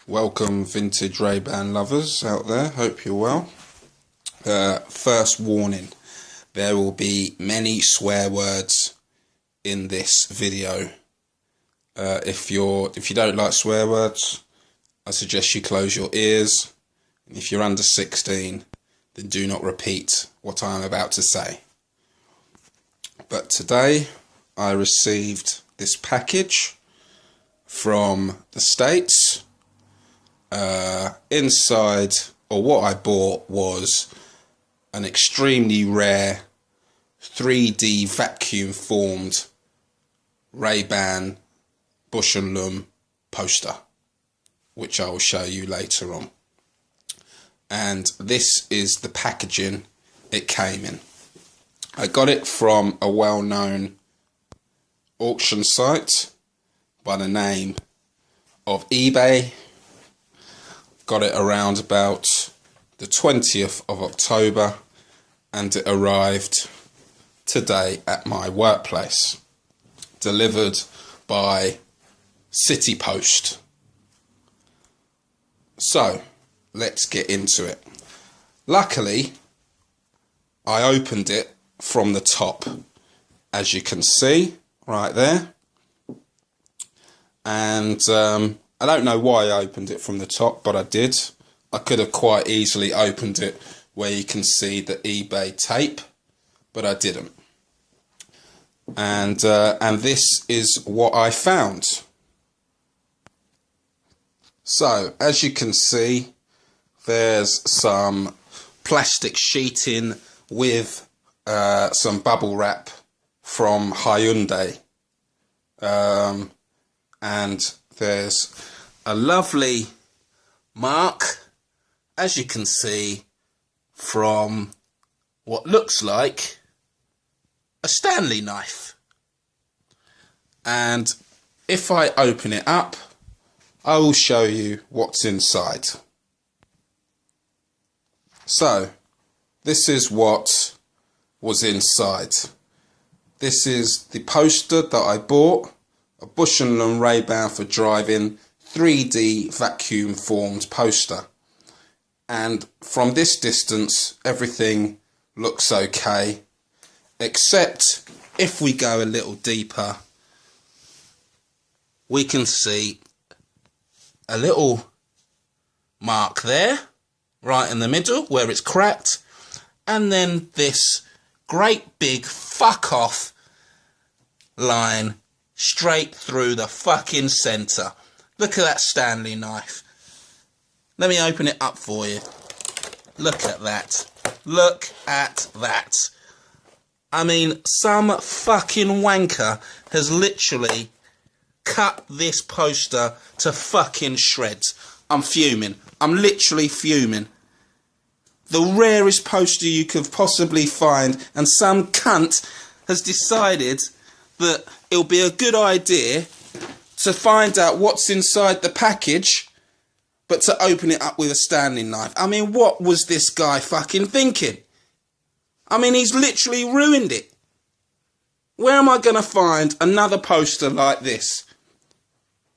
Welcome vintage Ray-Ban lovers out there, hope you're well. First warning, there will be many swear words in this video. If you don't like swear words, I suggest you close your ears. And if you're under 16, then do not repeat what I am about to say. But today I received this package from the States. Inside, or what I bought, was an extremely rare 3D vacuum formed Ray-Ban Bush and Loom poster, which I will show you later on. And this is the packaging it came in. I got it from a well-known auction site by the name of eBay. Got it around about the 20th of October, and it arrived today at my workplace, delivered by City Post. So let's get into it. Luckily, I opened it from the top, as you can see right there, and I don't know why I opened it from the top, but I did. I could have quite easily opened it where you can see the eBay tape, but I didn't. And this is what I found. So, as you can see, there's some plastic sheeting with some bubble wrap from Hyundai. And there's a lovely mark, as you can see, from what looks like a Stanley knife. And if I open it up, I will show you what's inside. So, this is what was inside. This is the poster that I bought, a Bush and Loom Ray-Ban for driving 3D vacuum formed poster. And from this distance, everything looks okay, except if we go a little deeper, we can see a little mark there, right in the middle where it's cracked, and then this great big fuck off line straight through the fucking centre. Look at that Stanley knife. Let me open it up for you. Look at that. Look at that. I mean, some fucking wanker has literally cut this poster to fucking shreds. I'm fuming. I'm literally fuming. The rarest poster you could possibly find, and some cunt has decided that it'll be a good idea to find out what's inside the package, but to open it up with a Stanley knife. I mean, what was this guy fucking thinking? I mean, he's literally ruined it. Where am I going to find another poster like this?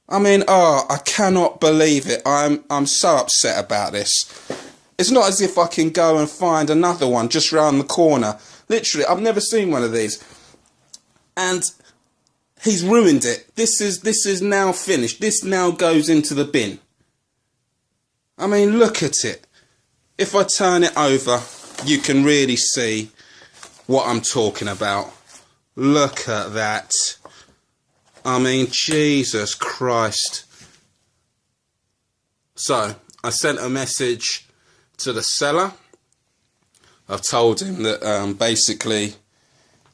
I mean, I cannot believe it. I'm so upset about this. It's not as if I can go and find another one just round the corner. Literally, I've never seen one of these. And he's ruined it. This is now finished. This now goes into the bin. I mean, look at it. If I turn it over, you can really see what I'm talking about. Look at that. I mean, Jesus Christ. So, I sent a message to the seller. I've told him that basically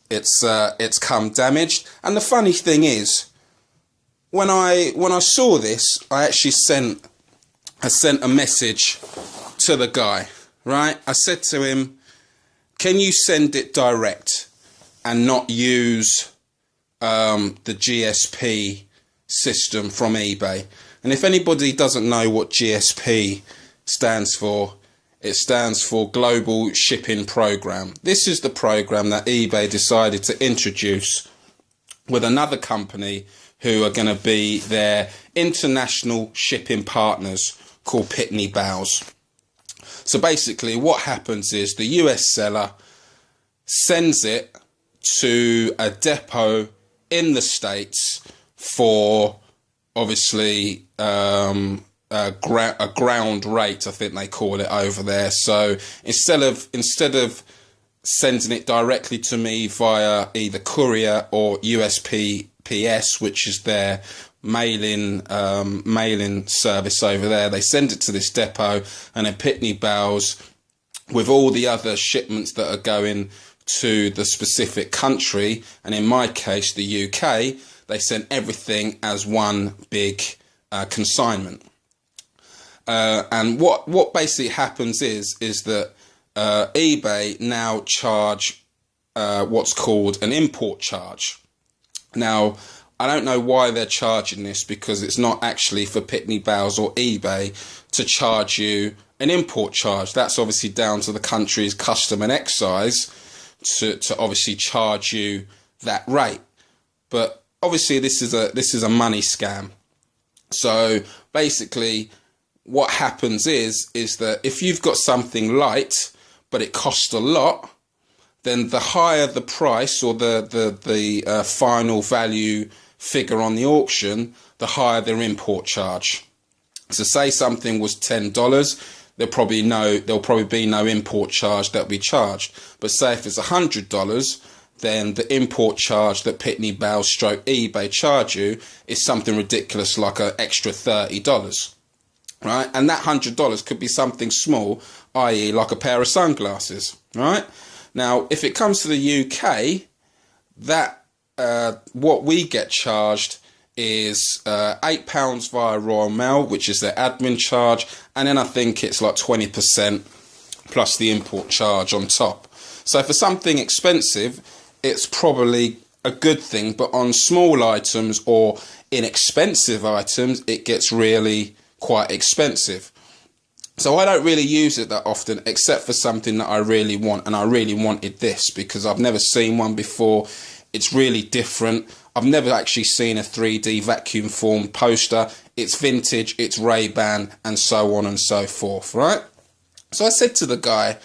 it's come damaged. And the funny thing is, when I saw this, I actually sent a message to the guy, right? I said to him, can you send it direct and not use the GSP system from eBay? And if anybody doesn't know what GSP stands for, it stands for Global Shipping Program. This is the program that eBay decided to introduce with another company who are going to be their international shipping partners called Pitney Bowes. So basically what happens is the US seller sends it to a depot in the States for obviously a ground rate, I think they call it over there. So instead of sending it directly to me via either courier or USPS, which is their mailing service over there, they send it to this depot, and then Pitney Bowes, with all the other shipments that are going to the specific country, and in my case the UK, they send everything as one big consignment. And what basically happens is that eBay now charge what's called an import charge. Now, I don't know why they're charging this, because it's not actually for Pitney Bowes or eBay to charge you an import charge. That's obviously down to the country's custom and excise to obviously charge you that rate. But obviously this is a money scam. So basically what happens is that if you've got something light but it costs a lot, then the higher the price or the final value figure on the auction, the higher their import charge. So say something was $10, there'll probably be no import charge that'll be charged. But say if it's $100, then the import charge that Pitney Bowes / eBay charge you is something ridiculous, like an extra $30, right? And that $100 could be something small, i.e. like a pair of sunglasses, right? Now, if it comes to the UK, that what we get charged is £8 via Royal Mail, which is their admin charge, and then I think it's like 20% plus the import charge on top. So for something expensive, it's probably a good thing, but on small items or inexpensive items, it gets really quite expensive. So I don't really use it that often, except for something that I really want, and I really wanted this because I've never seen one before. It's really different. I've never actually seen a 3D vacuum form poster. It's vintage, it's Ray-Ban, and so on and so forth, right? So I said to the guy,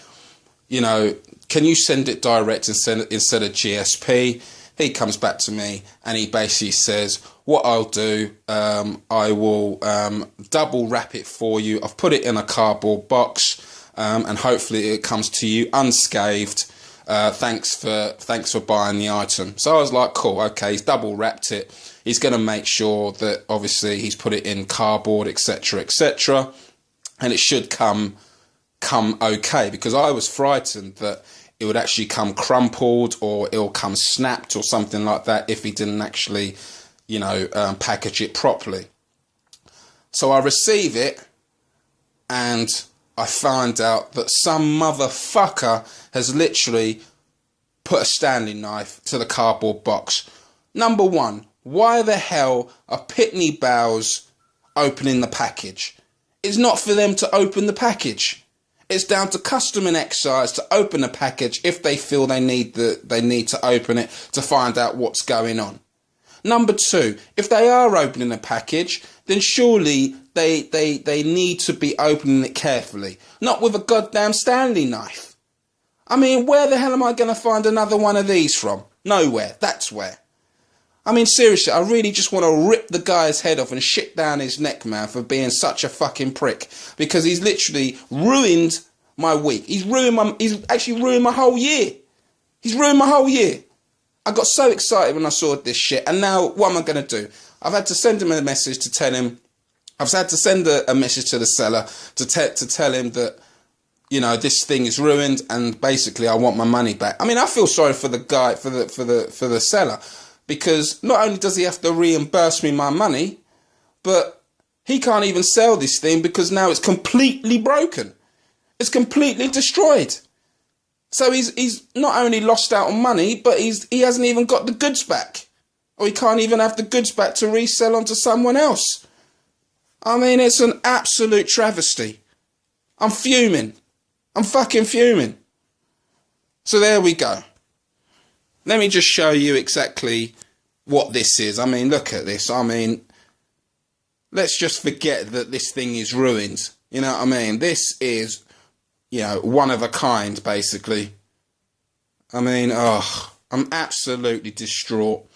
you know, can you send it direct instead of GSP? He comes back to me and he basically says, what I'll do, I will double wrap it for you. I've put it in a cardboard box, and hopefully it comes to you unscathed. Thanks for buying the item. So I was like, cool, okay, he's double wrapped it. He's going to make sure that obviously he's put it in cardboard, etc., and it should come okay, because I was frightened that it would actually come crumpled or it'll come snapped or something like that if he didn't actually, you know, package it properly. So I receive it and I find out that some motherfucker has literally put a Stanley knife to the cardboard box. Number one, why the hell are Pitney Bowes opening the package? It's not for them to open the package. It's down to custom and excise to open a package if they feel they need to open it to find out what's going on. Number two, if they are opening a package, then surely they need to be opening it carefully, not with a goddamn Stanley knife. I mean, where the hell am I going to find another one of these from? Nowhere. That's where. I mean, seriously, I really just want to rip the guy's head off and shit down his neck, man, for being such a fucking prick. Because he's literally ruined my week. He's actually ruined my whole year. He's ruined my whole year. I got so excited when I saw this shit. And now, what am I going to do? I've had to send him a message to tell him... I've had to send a message to the seller to tell him that, you know, this thing is ruined and basically I want my money back. I mean, I feel sorry for the guy, for the seller. Because not only does he have to reimburse me my money, but he can't even sell this thing because now it's completely broken. It's completely destroyed. So he's not only lost out on money, but he hasn't even got the goods back. Or he can't even have the goods back to resell onto someone else. I mean, it's an absolute travesty. I'm fuming. I'm fucking fuming. So there we go. Let me just show you exactly what this is. I mean, look at this. I mean, let's just forget that this thing is ruined. You know what I mean? This is, you know, one of a kind, basically. I mean, oh, I'm absolutely distraught.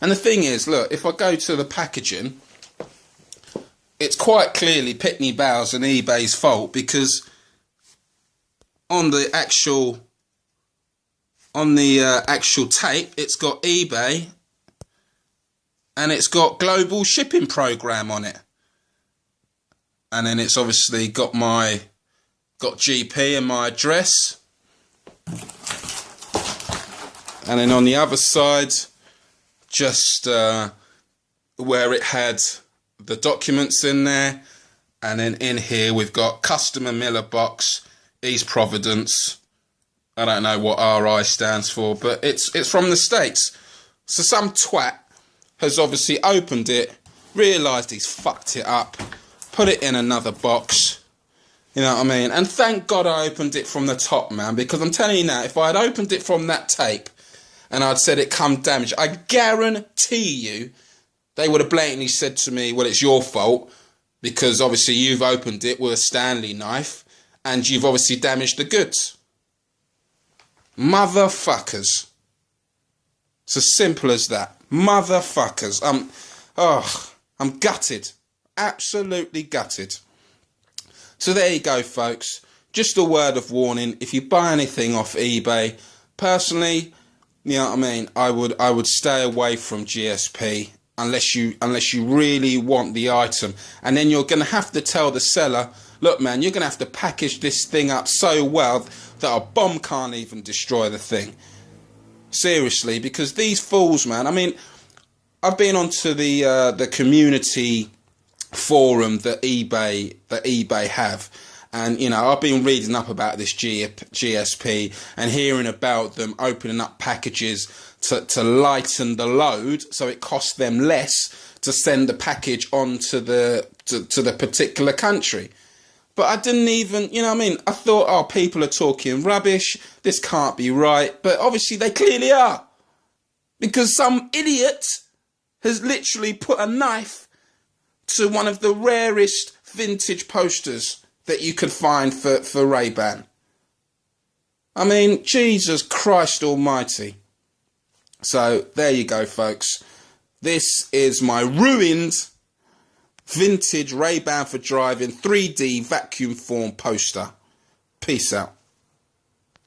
And the thing is, look, if I go to the packaging, it's quite clearly Pitney Bowes and eBay's fault, because on the actual tape, it's got eBay and it's got global shipping program on it, and then it's obviously got GP and my address, and then on the other side, just where it had the documents in there, and then in here we've got customer Miller box, East Providence. I don't know what RI stands for, but it's from the States. So some twat has obviously opened it, realised he's fucked it up, put it in another box. You know what I mean? And thank God I opened it from the top, man, because I'm telling you now, if I had opened it from that tape and I'd said it come damaged, I guarantee you they would have blatantly said to me, well, it's your fault, because obviously you've opened it with a Stanley knife and you've obviously damaged the goods. Motherfuckers. It's as simple as that. Motherfuckers. I'm gutted. Absolutely gutted. So there you go, folks. Just a word of warning. If you buy anything off eBay, personally, you know what I mean, I would stay away from GSP unless you really want the item. And then you're going to have to tell the seller, look, man, you're going to have to package this thing up so well that a bomb can't even destroy the thing. Seriously, because these fools, man, I mean, I've been onto the community forum that eBay have, and you know, I've been reading up about this GSP and hearing about them opening up packages to lighten the load, so it costs them less to send the package on to the particular country. But I didn't even, you know what I mean, I thought, oh, people are talking rubbish, this can't be right, but obviously they clearly are, because some idiot has literally put a knife to one of the rarest vintage posters that you could find for Ray-Ban. I mean, Jesus Christ almighty. So, there you go, folks. This is my ruined vintage Ray-Ban for driving 3D vacuum form poster. Peace out.